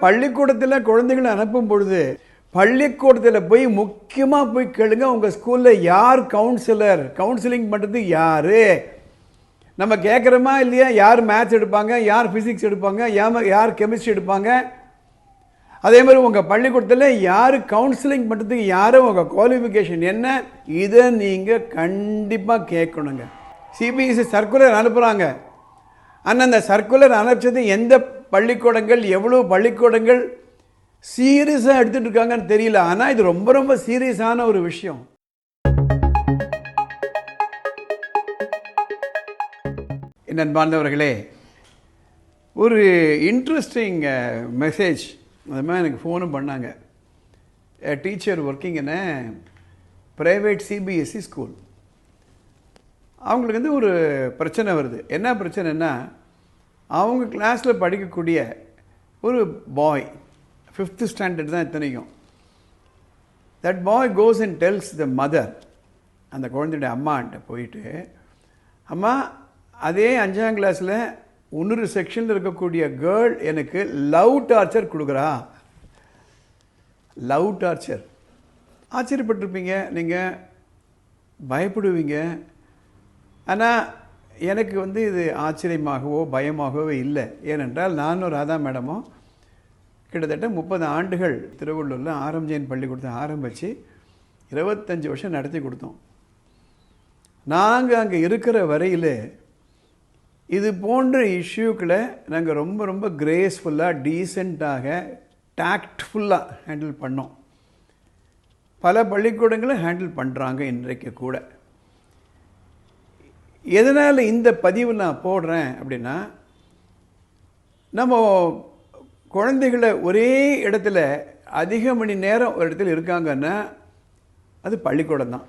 பள்ளிக்கூடத்தில் குழந்தைகளை அனுப்பும் பொழுது பள்ளிக்கூடத்தில் போய் முக்கியமாக போய் கேளுங்க, உங்கள் ஸ்கூலில் யார் கவுன்சிலர், கவுன்சிலிங் பண்ணுறது யார்? நம்ம கேட்குறோமா இல்லையா? யார் மேத்ஸ் எடுப்பாங்க, யார் ஃபிசிக்ஸ் எடுப்பாங்க, யார் கெமிஸ்ட்ரி எடுப்பாங்க? அதே மாதிரி உங்கள் பள்ளிக்கூடத்தில் யார் கவுன்சிலிங் பண்ணுறதுக்கு யார், உங்கள் குவாலிஃபிகேஷன் என்ன? இதை நீங்கள் கண்டிப்பாக கேட்கணுங்க. சிபிஎஸ்சி சர்க்குலர் அனுப்புகிறாங்க. ஆனால் அந்த சர்க்குலர் அனுப்பிச்சது எந்த பள்ளிக்கூடங்கள், எவ்வளோ பள்ளிக்கூடங்கள் சீரியஸாக எடுத்துகிட்டு இருக்காங்கன்னு தெரியல. ஆனால் இது ரொம்ப ரொம்ப சீரியஸான ஒரு விஷயம். என் அன்பார்ந்தவர்களே, ஒரு இன்ட்ரெஸ்டிங் மெசேஜ் அது மாதிரி எனக்கு ஃபோனும் பண்ணாங்க. Teacher working in private CBSE school. அவங்களுக்கு வந்து ஒரு பிரச்சனை வருது. என்ன பிரச்சனைன்னா, அவங்க கிளாஸில் படிக்கக்கூடிய ஒரு பாய் 5th ஸ்டாண்டர்ட் தான் இத்தனைக்கும். That boy goes and tells the மதர், அந்த குழந்தையுடைய அம்மாட்ட போயிட்டு, அம்மா அதே 5ஆம் கிளாஸில் இன்னொரு செக்ஷனில் இருக்கக்கூடிய கேர்ள் எனக்கு லவ் டார்ச்சர் கொடுக்குறா. Love torture. ஆச்சரியப்பட்டிருப்பீங்க, நீங்கள் பயப்படுவீங்க. ஆனால் எனக்கு வந்து இது ஆச்சரியமாகவோ பயமாகவோ இல்லை. ஏனென்றால் நானும் ராதா மேடமும் கிட்டத்தட்ட 30 ஆண்டுகள் திருவள்ளூரில் ஆரம்பிச்சேன் பள்ளிக்கூடத்தை ஆரம்பித்து 25 வருஷம் நடத்தி கொடுத்தோம். நாங்கள் அங்கே இருக்கிற வரையில் இது போன்ற இஷ்யூக்களை நாங்கள் ரொம்ப ரொம்ப கிரேஸ்ஃபுல்லாக, டீசெண்டாக, டாக்ட்ஃபுல்லாக ஹேண்டில் பண்ணோம். பல பள்ளிக்கூடங்களை ஹேண்டில் பண்ணுறாங்க இன்றைக்கு கூட. எதனால் இந்த பதிவு நான் போடுறேன் அப்படின்னா, நம்ம குழந்தைகளை ஒரே இடத்துல அதிக மணி நேரம் ஒரு இடத்துல இருக்காங்கன்னா அது பள்ளிக்கூடம் தான்.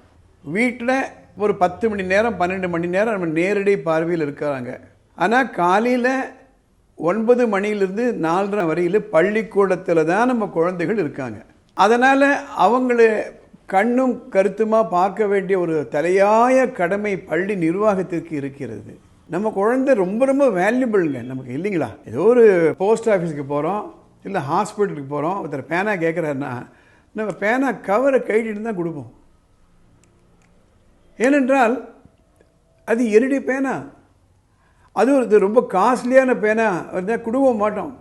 வீட்டில் ஒரு 10 மணி நேரம் 12 மணி நேரம் நம்ம நேரடி பார்வையில் இருக்கிறாங்க. ஆனால் காலையில் 9 மணியிலிருந்து 4:30 வரையில் பள்ளிக்கூடத்தில் தான் நம்ம குழந்தைகள் இருக்காங்க. அதனால் அவங்கள கண்ணும் கருத்துமாக பார்க்க வேண்டிய ஒரு தலையாய கடமை பள்ளி நிர்வாகத்திற்கு இருக்கிறது. நம்ம குழந்தை ரொம்ப ரொம்ப வேல்யூபிள்ங்க நமக்கு, இல்லைங்களா? ஏதோ ஒரு போஸ்ட் ஆஃபீஸுக்கு போகிறோம், இல்லை ஹாஸ்பிட்டலுக்கு போகிறோம், ஒருத்தர் பேனா கேட்குறாருன்னா நம்ம பேனா கவரை கட்டிட்டு தான் கொடுப்போம். ஏனென்றால் அது என்னுடைய பேனா, அது ஒரு ரொம்ப காஸ்ட்லியான பேனா இருந்தால் கொடுக்க மாட்டோம்.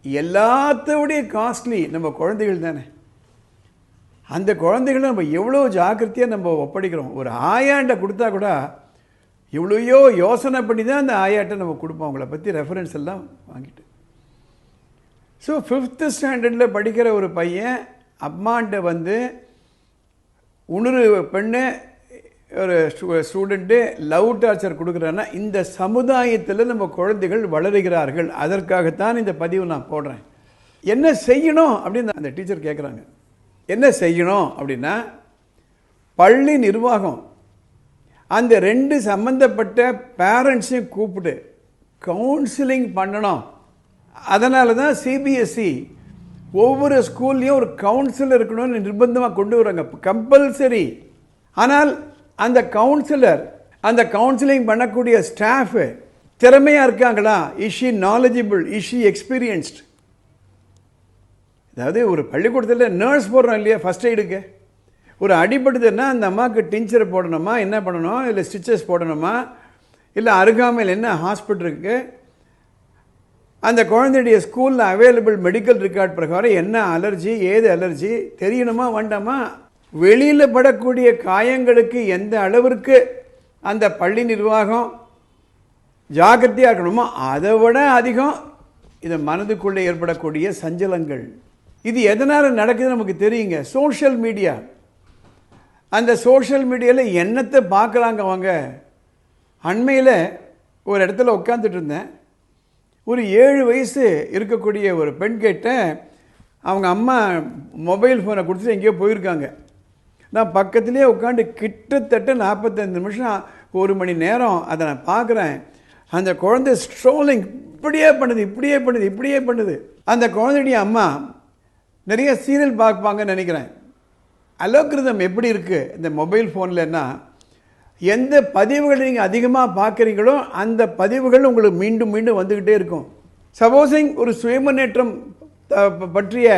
எல்லாத்தோடைய காஸ்ட்லி நம்ம குழந்தைகள் தானே. அந்த குழந்தைகளை நம்ம எவ்வளோ ஜாக்கிரதையாக நம்ம ஒப்படைக்கிறோம். ஒரு ஆயாண்ட கொடுத்தா கூட எவ்வளோயோ யோசனை பண்ணி தான் அந்த ஆயாட்டை நம்ம கொடுப்போம், அவங்கள பற்றி ரெஃபரன்ஸ் எல்லாம் வாங்கிட்டு. ஸோ 5th ஸ்டாண்டர்டில் படிக்கிற ஒரு பையன் அம்மாண்ட வந்து இன்னொரு பெண்ணு ஒரு ஸ்டூடெண்ட்டு லவ் டார்ச்சர் கொடுக்குறான்னா இந்த சமுதாயத்தில் நம்ம குழந்தைகள் வளருகிறார்கள். அதற்காகத்தான் இந்த பதிவு நான் போடுறேன். என்ன செய்யணும் அப்படின்னு அந்த டீச்சர் கேட்குறாங்க. என்ன செய்யணும் அப்படின்னா, பள்ளி நிர்வாகம் அந்த 2 சம்பந்தப்பட்ட பேரண்ட்ஸையும் கூப்பிட்டு கவுன்சிலிங் பண்ணணும். அதனால தான் சிபிஎஸ்சி ஒவ்வொரு ஸ்கூல்லையும் ஒரு கவுன்சிலர் இருக்கணும்னு நிர்பந்தமாக கொண்டு வராங்க, கம்பல்சரி. ஆனால் அந்த கவுன்சிலர், அந்த கவுன்சிலிங் பண்ணக்கூடிய ஸ்டாஃப் திறமையாக இருக்காங்களா? Is she knowledgeable, is she experienced? அதாவது ஒரு பள்ளிக்கூடத்தில் நர்ஸ் போடுறோம் இல்லையா, ஃபஸ்ட் எய்டுக்கு ஒரு அடிபடுதுன்னா அந்த அம்மாவுக்கு டிஞ்சரை போடணுமா, என்ன பண்ணணும், இல்லை ஸ்டிச்சஸ் போடணுமா, இல்லை அருகாமையில் என்ன ஹாஸ்பிட்டல் இருக்குது, அந்த குழந்தையுடைய ஸ்கூலில் அவைலபிள் மெடிக்கல் ரெக்கார்ட் பிரகாரம் என்ன அலர்ஜி, ஏது அலர்ஜி தெரியணுமா வேண்டாமா, வெளியில் படக்கூடிய காயங்களுக்கு எந்த அளவிற்கு அந்த பள்ளி நிர்வாகம் ஜாக்கிரதையாக இருக்கணுமோ அதை விட அதிகம் இது மனதுக்குள்ளே ஏற்படக்கூடிய சஞ்சலங்கள். இது எதனால் நடக்குது நமக்கு தெரியுங்க. Social media. அந்த சோஷியல் மீடியாவில் என்னத்தை பார்க்குறாங்க அவங்க. அண்மையில் ஒரு இடத்துல உட்காந்துட்டு இருந்தேன். ஒரு 7 வயசு இருக்கக்கூடிய ஒரு பெண் கிட்ட அவங்க அம்மா மொபைல் ஃபோனை கொடுத்துட்டு எங்கேயோ போயிருக்காங்க. நான் பக்கத்துலேயே உட்காந்து கிட்டத்தட்ட 45 நிமிஷம் 1 மணி நேரம் அதை நான் பார்க்குறேன். அந்த குழந்தை ஸ்ட்ரோலிங் இப்படியே பண்ணுது, இப்படியே பண்ணுது, இப்படியே பண்ணுது. அந்த குழந்தையுடைய அம்மா நிறைய சீரியல் பார்ப்பாங்கன்னு நினைக்கிறேன். அலோகிருதம் எப்படி இருக்குது இந்த மொபைல் ஃபோன்லன்னா, எந்த பதிவுகளை நீங்கள் அதிகமாக பார்க்குறீங்களோ அந்த பதிவுகள் உங்களுக்கு மீண்டும் மீண்டும் வந்துக்கிட்டே இருக்கும். சப்போஸிங் ஒரு சுயமுன்னேற்றம் பற்றிய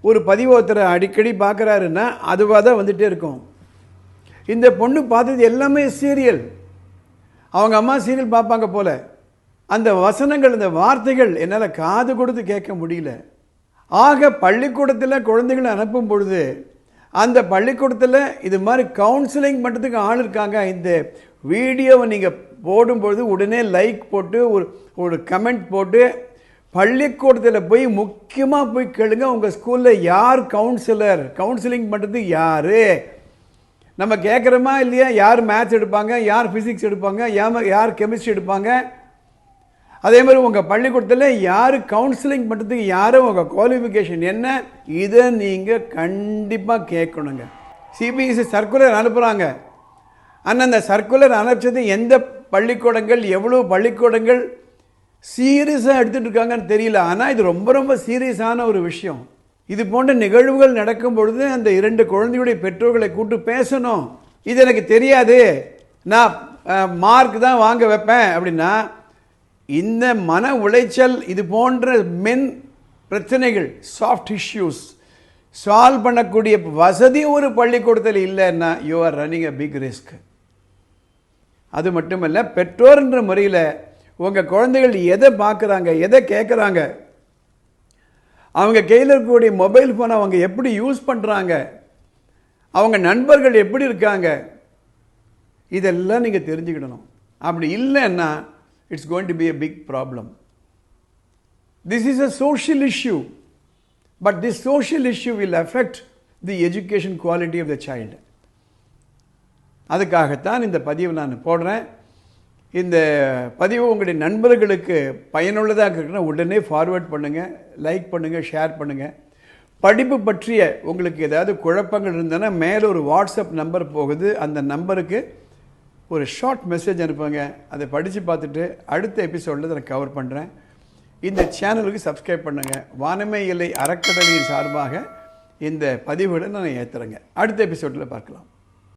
ஒரு பதிவு ஒருத்தரை அடிக்கடி பார்க்குறாருன்னா அதுவாக தான் வந்துகிட்டே இருக்கும். இந்த பொண்ணு பார்த்தது எல்லாமே சீரியல். அவங்க அம்மா சீரியல் பார்ப்பாங்க போல். அந்த வசனங்கள், அந்த வார்த்தைகள் என்னால் காது கொடுத்து கேட்க முடியல. ஆக பள்ளிக்கூடத்தில் குழந்தைகளை அனுப்பும் பொழுது அந்த பள்ளிக்கூடத்தில் இது மாதிரி கவுன்சிலிங் பண்ணுறதுக்கு ஆள் இருக்காங்க. இந்த வீடியோவை நீங்கள் போடும்பொழுது உடனே லைக் போட்டு ஒரு கமெண்ட் போட்டு பள்ளிக்கூடத்தில் போய் முக்கியமாக போய் கேளுங்க, உங்கள் ஸ்கூலில் யார் கவுன்சிலிங் பண்ணுறது யார்? நம்ம கேட்குறோமா இல்லையா? யார் மேத்ஸ் எடுப்பாங்க, யார் ஃபிசிக்ஸ் எடுப்பாங்க, யார் கெமிஸ்ட்ரி எடுப்பாங்க? அதே மாதிரி உங்கள் பள்ளிக்கூடத்தில் யார் கவுன்சிலிங் பண்ணுறதுக்கு யார், உங்கள் குவாலிஃபிகேஷன் என்ன? இதை நீங்கள் கண்டிப்பாக கேட்கணுங்க. சிபிஎஸ்சி சர்க்குலர் அனுப்புகிறாங்க. ஆனால் அந்த சர்க்குலர் அனுப்பிச்சது எந்த பள்ளிக்கூடங்கள், எவ்வளோ பள்ளிக்கூடங்கள் சீரியஸாக எடுத்துகிட்டு இருக்காங்கன்னு தெரியல. ஆனால் இது ரொம்ப ரொம்ப சீரியஸான ஒரு விஷயம். இது போன்ற நிகழ்வுகள் நடக்கும் பொழுது அந்த 2 குழந்தையுடைய பெற்றோர்களை கூப்பிட்டு பேசணும். இது எனக்கு தெரியாது, நான் மார்க் தான் வாங்க வைப்பேன் அப்படின்னா, இந்த மன உளைச்சல், இது போன்ற பிரச்சனைகள், சாஃப்ட் இஷ்யூஸ் சால்வ் பண்ணக்கூடிய வசதி ஒரு பள்ளிக்கூடத்தில் இல்லைன்னா you are running a big risk. அது மட்டுமல்ல, பெற்றோர்ன்ற முறையில் உங்கள் குழந்தைகள் எதை பார்க்குறாங்க, எதை கேட்குறாங்க, அவங்க கையில் இருக்கக்கூடிய மொபைல் ஃபோனை அவங்க எப்படி யூஸ் பண்ணுறாங்க, அவங்க நண்பர்கள் எப்படி இருக்காங்க, இதெல்லாம் நீங்கள் தெரிஞ்சுக்கிடணும். அப்படி இல்லைன்னா it's going to be a big problem. This is a social issue, but this social issue will affect the education quality of the child. அதுக்காகத்தான் இந்த பதிவு நான் போடுறேன். இந்த பதிவு உங்களுடைய நண்பர்களுக்கு பயனுள்ளதாக இருக்குன்னா உடனே ஃபார்வேர்ட் பண்ணுங்கள், லைக் பண்ணுங்கள், ஷேர் பண்ணுங்கள். படிப்பு பற்றிய உங்களுக்கு ஏதாவது குழப்பங்கள் இருந்ததுன்னா மேலே ஒரு வாட்ஸ்அப் நம்பர் போகுது, அந்த நம்பருக்கு ஒரு ஷார்ட் மெசேஜ் அனுப்புங்க. அதை படித்து பார்த்துட்டு அடுத்த எபிசோடில் நான் கவர் பண்ணுறேன். இந்த சேனலுக்கு சப்ஸ்கிரைப் பண்ணுங்கள். வானமே இல்லை அறக்கட்டளையின் சார்பாக இந்த பதிவுகளை நான் ஏற்றுறேங்க. அடுத்த எபிசோடில் பார்க்கலாம்.